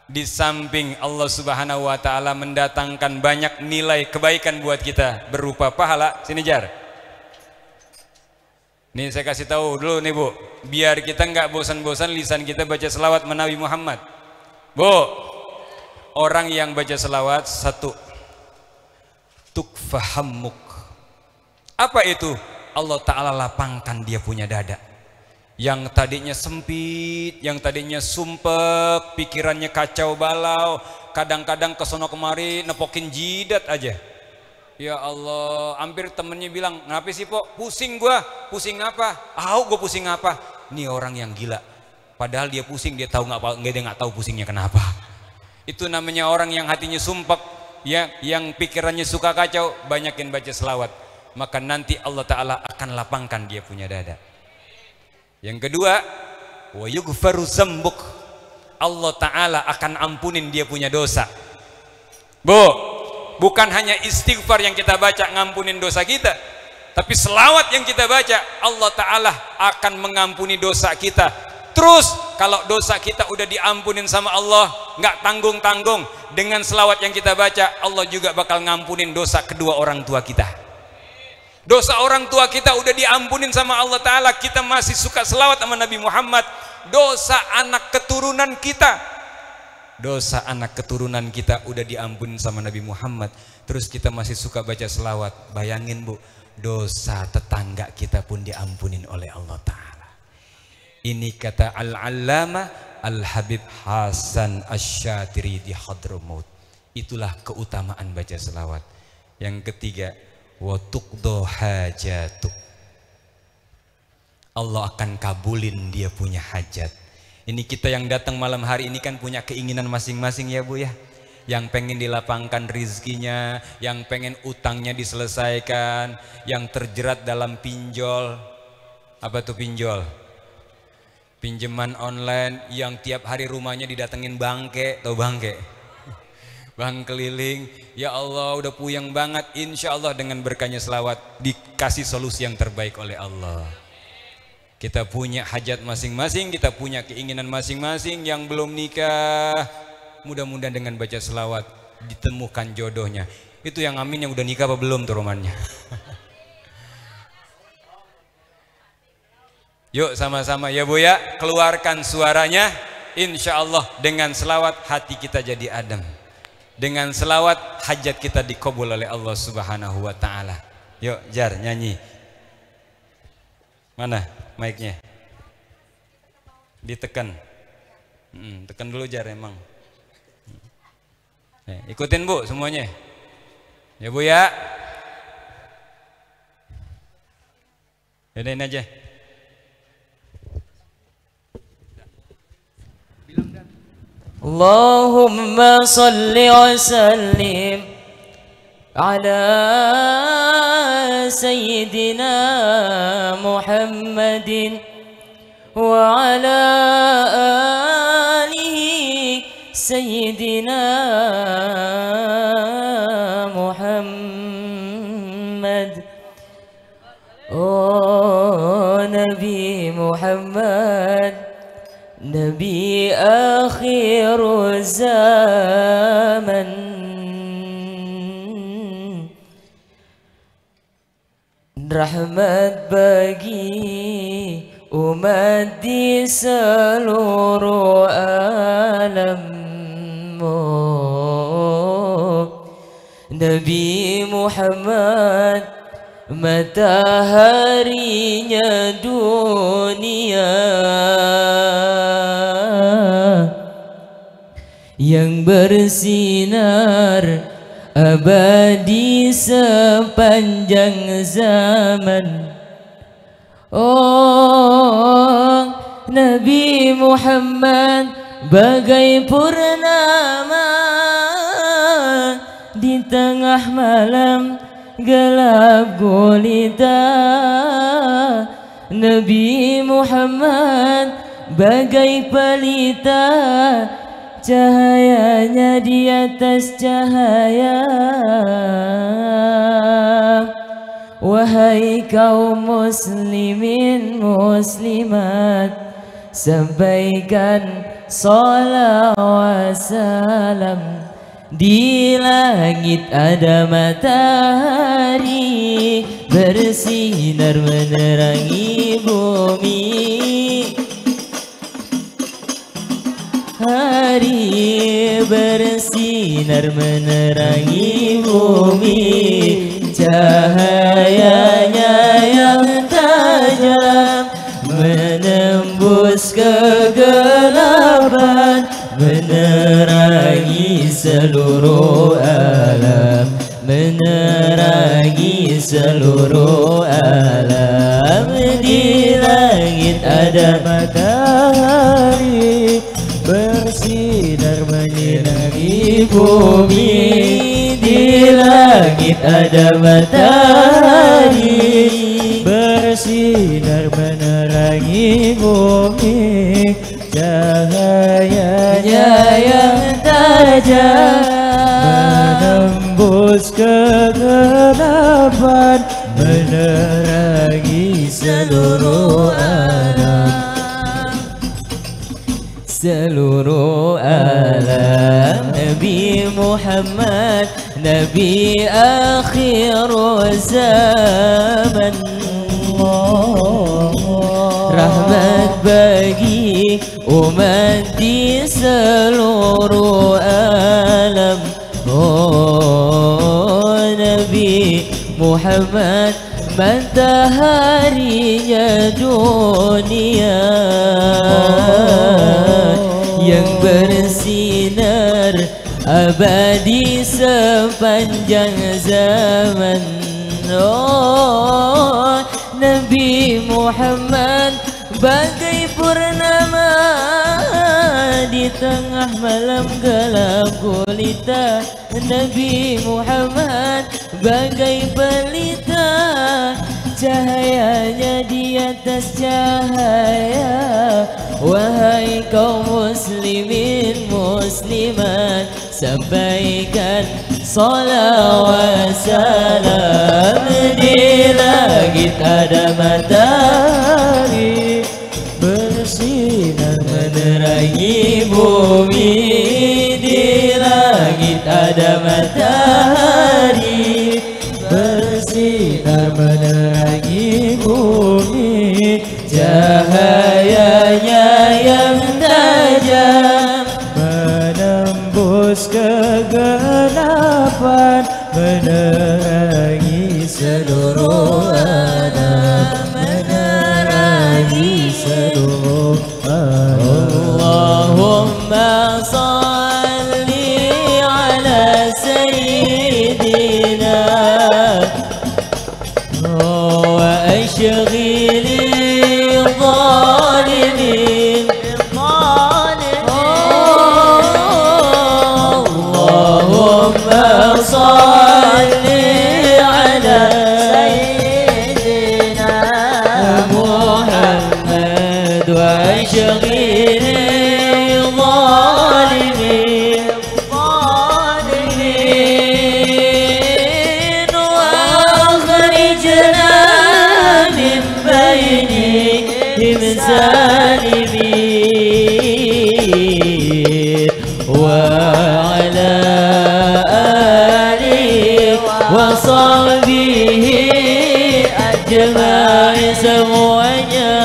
di samping Allah Subhanahu wa Ta'ala mendatangkan banyak nilai kebaikan buat kita berupa pahala. Sini Jar. Nih saya kasih tahu dulu nih Bu, biar kita nggak bosan-bosan lisan kita baca selawat Nabi Muhammad. Bu, orang yang baca selawat, satu, tukfahammuk. Apa itu? Allah Ta'ala lapangkan dia punya dada. Yang tadinya sempit, yang tadinya sumpek, pikirannya kacau balau, kadang-kadang kesono kemari nepokin jidat aja. Ya Allah, hampir temennya bilang, "Kenapa sih Pok? Pusing gua." Pusing apa? Gua pusing apa? Ini orang yang gila. Padahal dia pusing, dia tahu dia nggak tahu pusingnya kenapa. Itu namanya orang yang hatinya sumpek, ya, yang pikirannya suka kacau. Banyakin baca selawat, maka nanti Allah Ta'ala akan lapangkan dia punya dada. Yang kedua, wa yughfaru dzambuk. Allah Ta'ala akan ampunin dia punya dosa. Bu, bukan hanya istighfar yang kita baca ngampunin dosa kita, tapi selawat yang kita baca Allah Ta'ala akan mengampuni dosa kita. Terus kalau dosa kita udah diampunin sama Allah, nggak tanggung-tanggung, dengan selawat yang kita baca Allah juga bakal ngampunin dosa kedua orang tua kita. Dosa orang tua kita udah diampunin sama Allah Ta'ala, kita masih suka selawat sama Nabi Muhammad. Dosa anak keturunan kita, dosa anak keturunan kita udah diampunin sama Nabi Muhammad, terus kita masih suka baca selawat. Bayangin Bu, dosa tetangga kita pun diampunin oleh Allah Ta'ala. Ini kata Al-Allamah Al-Habib Hasan Asy-Syatiri di Hadramaut. Itulah keutamaan baca selawat. Yang ketiga, wa tuqdo hajatuk. Allah akan kabulin dia punya hajat. Ini kita yang datang malam hari ini kan punya keinginan masing-masing ya Bu ya. Yang pengen dilapangkan rizkinya, yang pengen utangnya diselesaikan, yang terjerat dalam pinjol. Apa tuh pinjol? Pinjaman online yang tiap hari rumahnya didatengin bangke, tahu bangke? Bang keliling, ya Allah udah puyeng banget. Insya Allah dengan berkahnya selawat dikasih solusi yang terbaik oleh Allah. Kita punya hajat masing-masing, kita punya keinginan masing-masing. Yang belum nikah, mudah-mudahan dengan baca selawat ditemukan jodohnya. Itu yang amin, yang udah nikah apa belum tuh romannya? Yuk sama-sama ya Bu ya, keluarkan suaranya. Insya Allah dengan selawat hati kita jadi adem. Dengan selawat hajat kita dikabul oleh Allah Subhanahu wa Ta'ala. Yuk Jar nyanyi. Mana mic-nya? Ditekan. Tekan dulu Jar emang. Ikutin Bu semuanya. Ya Bu ya. Yaudah ini aja. Allahumma salli wa sallim ala sayyidina Muhammadin wa ala alihi sayyidina Muhammad. Oh Nabi Muhammad, Nabi akhir zaman, rahmat bagi umat di seluruh alam. Nabi Muhammad, mataharinya dunia yang bersinar abadi sepanjang zaman. Oh, Nabi Muhammad bagai purnama di tengah malam gelap gulita. Nabi Muhammad bagai pelita, cahayanya di atas cahaya. Wahai kaum muslimin muslimat, sampaikan salawat salam. Di langit ada matahari bersinar menerangi bumi. Hari bersinar menerangi bumi, cahayanya yang tajam menembus kegelapan, menerangi seluruh alam, menerangi seluruh alam. Di langit ada matahari bersinar menyinari bumi. Di langit ada matahari bersinar menerangi bumi, cahayanya yang tajam menembus kegelapan, menerangi seluruh alam, seluruh alam. Nabi Muhammad, Nabi akhir zaman, rahmat bagi umat di seluruh alam. Oh, Nabi Muhammad, mataharinya dunia yang bersinar abadi sepanjang zaman. Oh, Nabi Muhammad bagai purnama di tengah malam gelap gulita. Nabi Muhammad bagai pelita, cahayanya di atas cahaya. Wahai kaum muslimin muslimat, sampaikan salawat salam. Di langit ada matahari bersinar menerangi bumi. Di langit ada matahari bersinar menerangi bumi, cahayanya yang tajam menembus kegelapan, menerangi seluruh alam, menerangi seluruh alam. Allahumma salli ala sayyidina wa ashghili الظالمين. اللهم صل على سيدنا محمد واشغل الظالمين واخرجنا من بينهم سالمين. وعلى آله وصحبه أجمعين semuanya.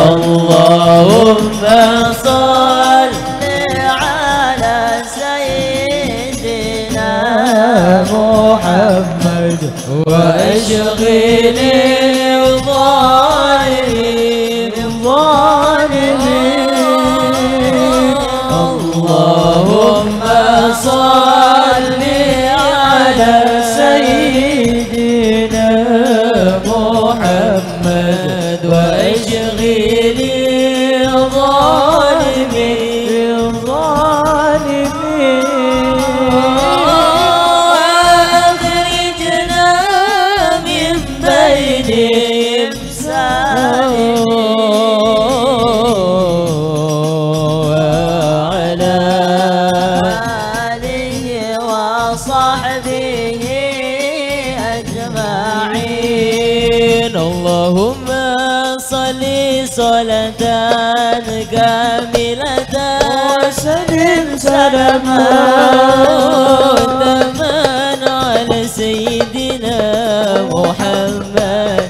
Allahumma salli ala sayyidina محمد واشغل الظالمين اللهم صل على سيدنا محمد واشغل الظالمين واخرجنا من بينهم وعلى آله وصحبه أجمعين اللهم صل صلاة كاملة وسلم سلاما تاما على سيدنا محمد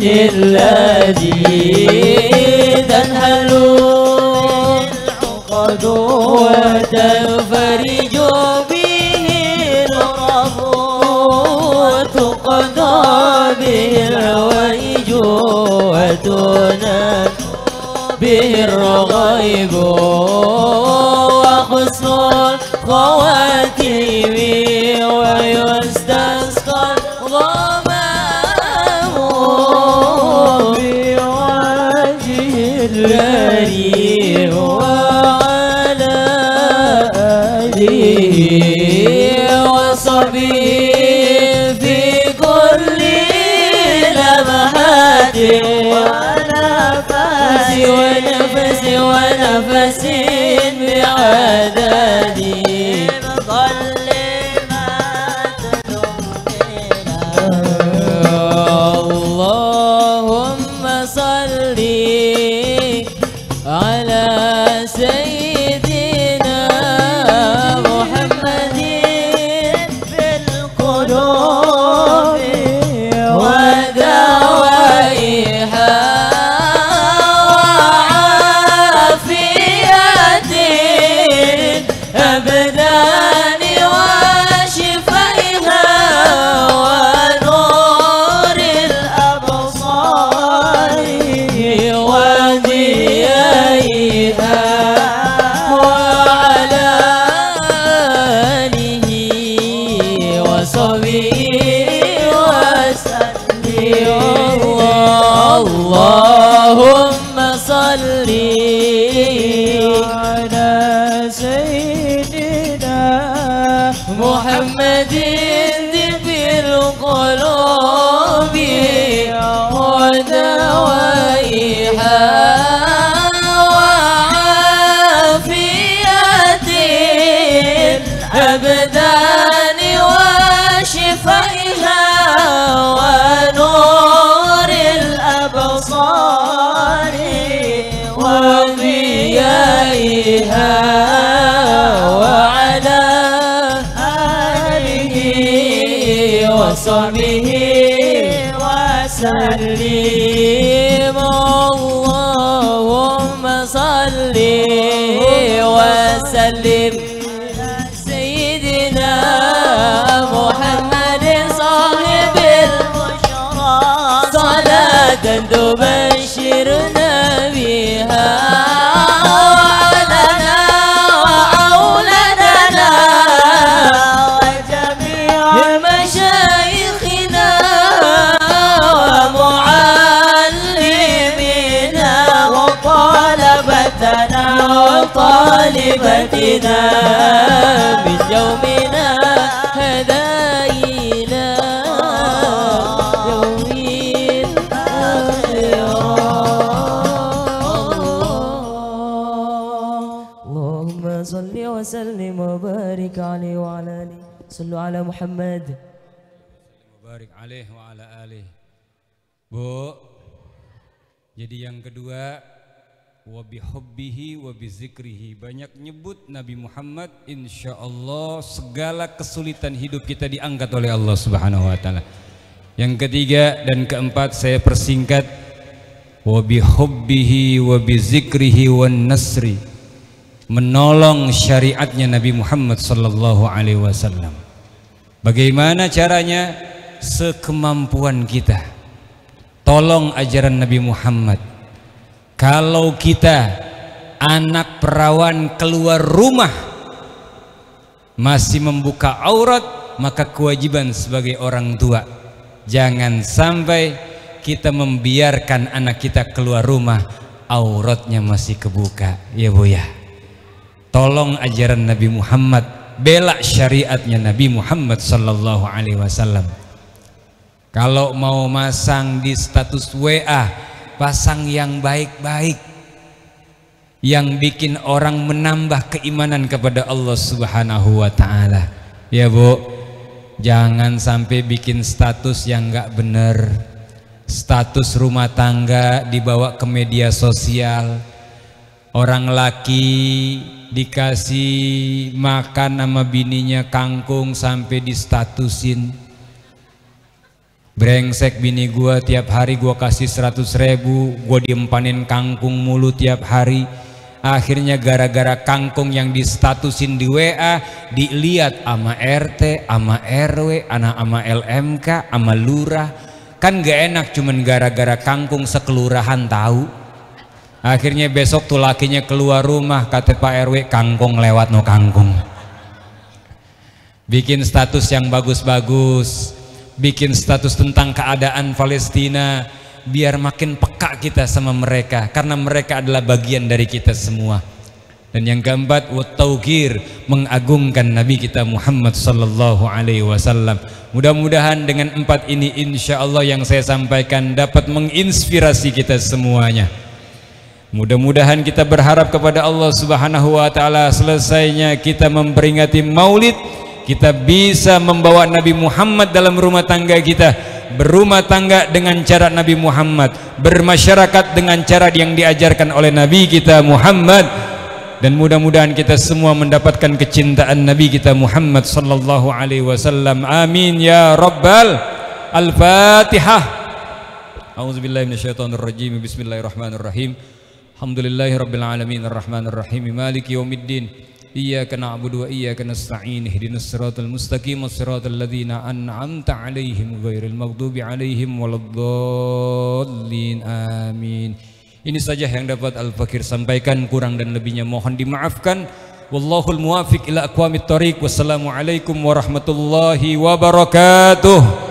الذي تنحل العقد وتنفرج به الكرب وتقضى به الحوائج وتنال به الرغائب وحسن الخواتيم ويستسقى الغمام بوجه الكريم وعلى آله وصحبه في كل لمحات ونفس بعدد اللهم صل على سيدنا محمد في القلوب ودوائها أبدان وشفائها ونور الأبصار وضيائها وعلى آله وصحبه وسلم اللهم صل على سيدنا محمد في القلوب ودوائها وعافية الأبدان وشفائها ونور الأبصار وضيائها وعلى آله وصحبه وسلم اللهم صل وسلم على سيدنا محمد صاحب البشرى صلاة تبشرنا بها وطالبتنا من يومنا هذا إلى يوم الآخرة اللهم صل وسلم وبارك عليه وعلى آله صلوا على محمد Barik alaih wa ala alih. Bu, jadi yang kedua, wa bihubbihi wa bizikrihi, banyak nyebut Nabi Muhammad, insya Allah segala kesulitan hidup kita diangkat oleh Allah Subhanahu wa taala. Yang ketiga dan keempat saya persingkat, wa bihubbihi wa bizikrihi wan nasri, menolong syariatnya Nabi Muhammad sallallahu alaihi wasallam. Bagaimana caranya? Sekemampuan kita. Tolong ajaran Nabi Muhammad. Kalau kita anak perawan keluar rumah masih membuka aurat, maka kewajiban sebagai orang tua jangan sampai kita membiarkan anak kita keluar rumah auratnya masih kebuka, ya Bu ya. Tolong ajaran Nabi Muhammad, bela syariatnya Nabi Muhammad sallallahu alaihi wasallam. Kalau mau masang di status WA, pasang yang baik-baik, yang bikin orang menambah keimanan kepada Allah Subhanahu wa ta'ala, ya Bu. Jangan sampai bikin status yang nggak bener. Status rumah tangga dibawa ke media sosial. Orang laki dikasih makan sama bininya kangkung sampai distatusin. Brengsek bini gua, tiap hari gua kasih 100.000, gua diempanin kangkung mulu tiap hari. Akhirnya gara-gara kangkung yang distatusin di WA dilihat ama RT, ama RW, anak ama LMK, ama lurah. Kan gak enak cuman gara-gara kangkung sekelurahan tahu. Akhirnya besok tuh lakinya keluar rumah, kata Pak RW, kangkung lewat no kangkung. Bikin status yang bagus-bagus, bikin status tentang keadaan Palestina, biar makin peka kita sama mereka, karena mereka adalah bagian dari kita semua. Dan yang keempat, wattauqir, mengagungkan Nabi kita Muhammad sallallahu alaihi wasallam. Mudah-mudahan dengan 4 ini insya Allah yang saya sampaikan dapat menginspirasi kita semuanya. Mudah-mudahan kita berharap kepada Allah Subhanahu wa ta'ala, selesainya kita memperingati Maulid, kita bisa membawa Nabi Muhammad dalam rumah tangga kita, berumah tangga dengan cara Nabi Muhammad, bermasyarakat dengan cara yang diajarkan oleh Nabi kita Muhammad. Dan mudah-mudahan kita semua mendapatkan kecintaan Nabi kita Muhammad sallallahu alaihi wasallam. Amin ya rabbal. Al-Fatihah. A'udzubillahi minasyaitonirrajim. Bismillahirrahmanirrahim. Alhamdulillahirabbil alamin arrahmanir rahim maliki yaumiddin. Iyyaka na'budu wa iyyaka nasta'in. Ihdinas siratal mustaqim, siratal ladzina an'amta 'alaihim ghairil maghdubi 'alaihim waladdallin. Amin. Ini saja yang dapat Al-Fakir sampaikan, kurang dan lebihnya mohon dimaafkan. Wallahul muwafiq ila aqwamit thoriq. Wassalamualaikum warahmatullahi wabarakatuh.